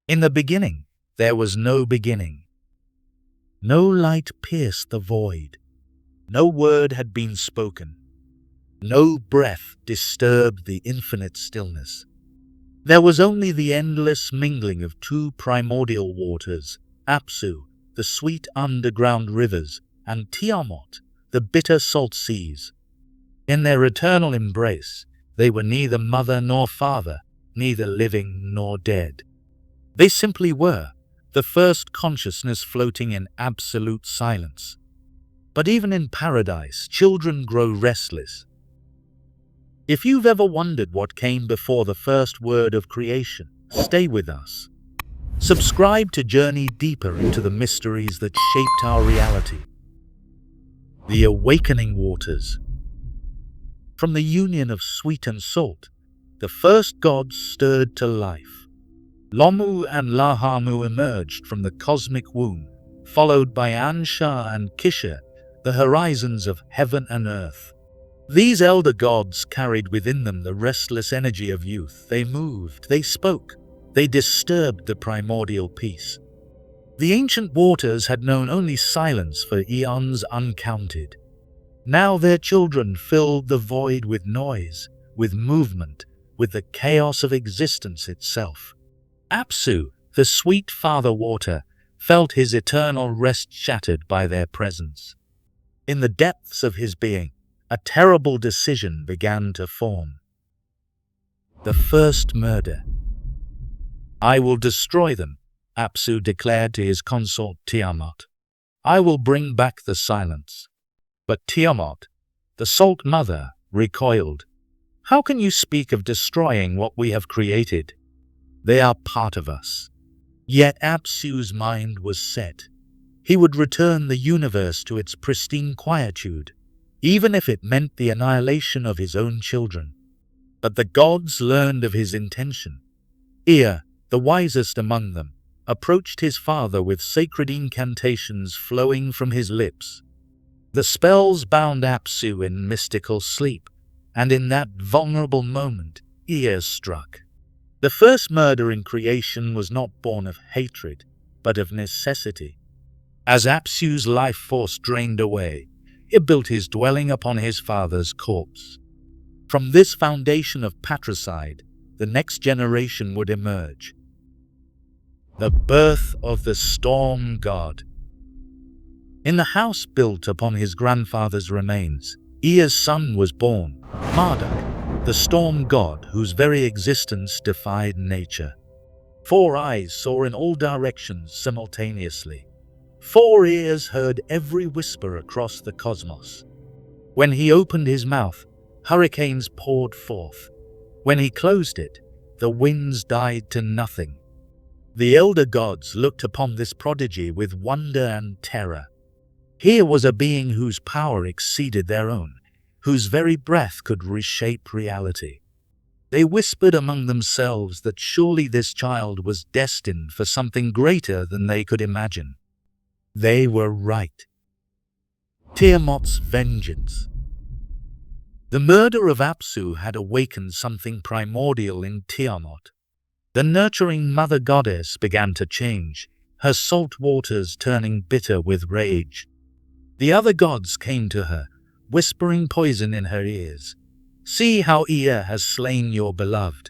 In the beginning, there was no beginning. No light pierced the void. No word had been spoken. No breath disturbed the infinite stillness. There was only the endless mingling of two primordial waters, Apsu, the sweet underground rivers, and Tiamat, the bitter salt seas. In their eternal embrace, they were neither mother nor father, neither living nor dead. They simply were, the first consciousness floating in absolute silence. But even in paradise, children grow restless. If you've ever wondered what came before the first word of creation, stay with us. Subscribe to journey deeper into the mysteries that shaped our reality. The awakening waters. From the union of sweet and salt, the first gods stirred to life. Lomu and Lahamu emerged from the cosmic womb, followed by Ansha and Kisha, the horizons of heaven and earth. These elder gods carried within them the restless energy of youth. They moved, they spoke, they disturbed the primordial peace. The ancient waters had known only silence for eons uncounted. Now their children filled the void with noise, with movement, with the chaos of existence itself. Apsu, the sweet father water, felt his eternal rest shattered by their presence. In the depths of his being, a terrible decision began to form. The first murder. "I will destroy them," Apsu declared to his consort Tiamat. "I will bring back the silence." But Tiamat, the salt mother, recoiled. "How can you speak of destroying what we have created? They are part of us." Yet Apsu's mind was set. He would return the universe to its pristine quietude, even if it meant the annihilation of his own children. But the gods learned of his intention. Ea, the wisest among them, approached his father with sacred incantations flowing from his lips. The spells bound Apsu in mystical sleep, and in that vulnerable moment, Ea struck. The first murder in creation was not born of hatred, but of necessity. As Apsu's life force drained away, he built his dwelling upon his father's corpse. From this foundation of patricide, the next generation would emerge. The birth of the storm god. In the house built upon his grandfather's remains, Ea's son was born, Marduk, the storm god whose very existence defied nature. 4 eyes saw in all directions simultaneously. 4 ears heard every whisper across the cosmos. When he opened his mouth, hurricanes poured forth. When he closed it, the winds died to nothing. The elder gods looked upon this prodigy with wonder and terror. Here was a being whose power exceeded their own, whose very breath could reshape reality. They whispered among themselves that surely this child was destined for something greater than they could imagine. They were right. Tiamat's vengeance. The murder of Apsu had awakened something primordial in Tiamat. The nurturing mother goddess began to change, her salt waters turning bitter with rage. The other gods came to her, whispering poison in her ears. "See how Ea has slain your beloved.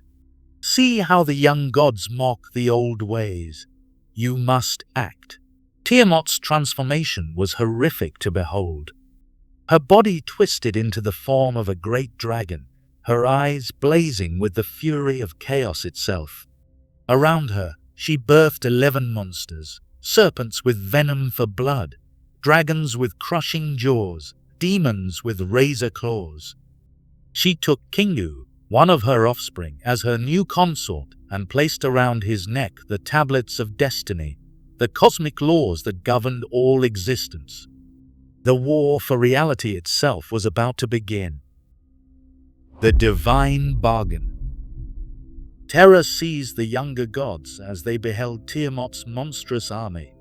See how the young gods mock the old ways. You must act." Tiamat's transformation was horrific to behold. Her body twisted into the form of a great dragon, her eyes blazing with the fury of chaos itself. Around her, she birthed 11 monsters, serpents with venom for blood, dragons with crushing jaws, demons with razor claws. She took Kingu, one of her offspring, as her new consort and placed around his neck the tablets of destiny, the cosmic laws that governed all existence. The war for reality itself was about to begin. The divine bargain. Terror seized the younger gods as they beheld Tiamat's monstrous army.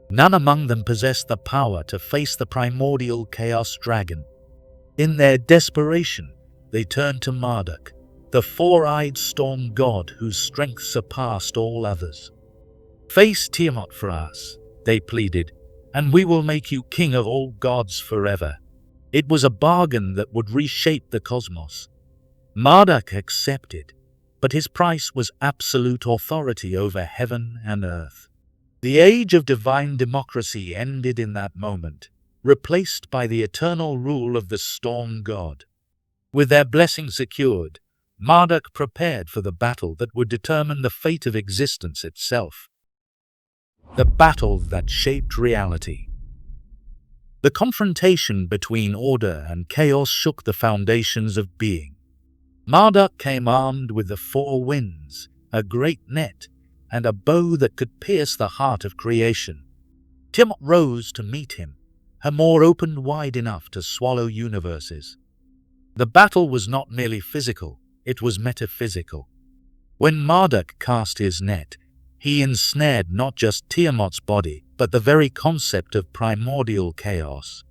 None among them possessed the power to face the primordial chaos dragon. In their desperation, they turned to Marduk, the 4-eyed storm god whose strength surpassed all others. "Face Tiamat for us," they pleaded, "and we will make you king of all gods forever." It was a bargain that would reshape the cosmos. Marduk accepted, but his price was absolute authority over heaven and earth. The age of divine democracy ended in that moment, replaced by the eternal rule of the storm god. With their blessing secured, Marduk prepared for the battle that would determine the fate of existence itself. The battle that shaped reality. The confrontation between order and chaos shook the foundations of being. Marduk came armed with the four winds, a great net, and a bow that could pierce the heart of creation. Tiamat rose to meet him, her maw opened wide enough to swallow universes. The battle was not merely physical, it was metaphysical. When Marduk cast his net, he ensnared not just Tiamat's body, but the very concept of primordial chaos.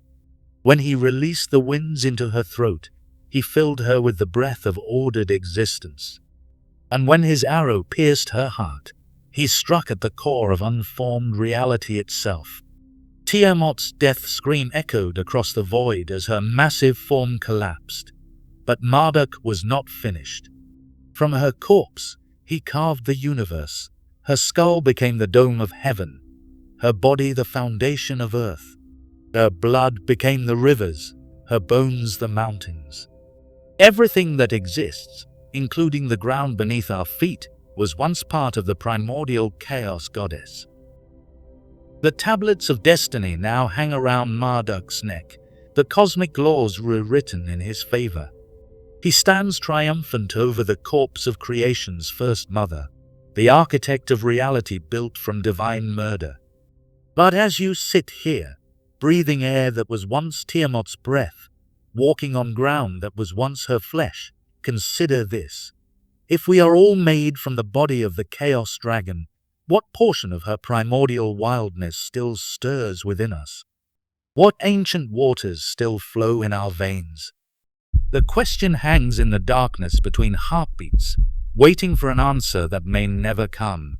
When he released the winds into her throat, he filled her with the breath of ordered existence. And when his arrow pierced her heart, he struck at the core of unformed reality itself. Tiamat's death scream echoed across the void as her massive form collapsed. But Marduk was not finished. From her corpse, he carved the universe. Her skull became the dome of heaven, her body the foundation of earth. Her blood became the rivers, her bones the mountains. Everything that exists, including the ground beneath our feet, was once part of the primordial chaos goddess. The tablets of destiny now hang around Marduk's neck, the cosmic laws were written in his favor. He stands triumphant over the corpse of creation's first mother, the architect of reality built from divine murder. But as you sit here, breathing air that was once Tiamat's breath, walking on ground that was once her flesh, consider this. If we are all made from the body of the chaos dragon, what portion of her primordial wildness still stirs within us? What ancient waters still flow in our veins? The question hangs in the darkness between heartbeats, waiting for an answer that may never come.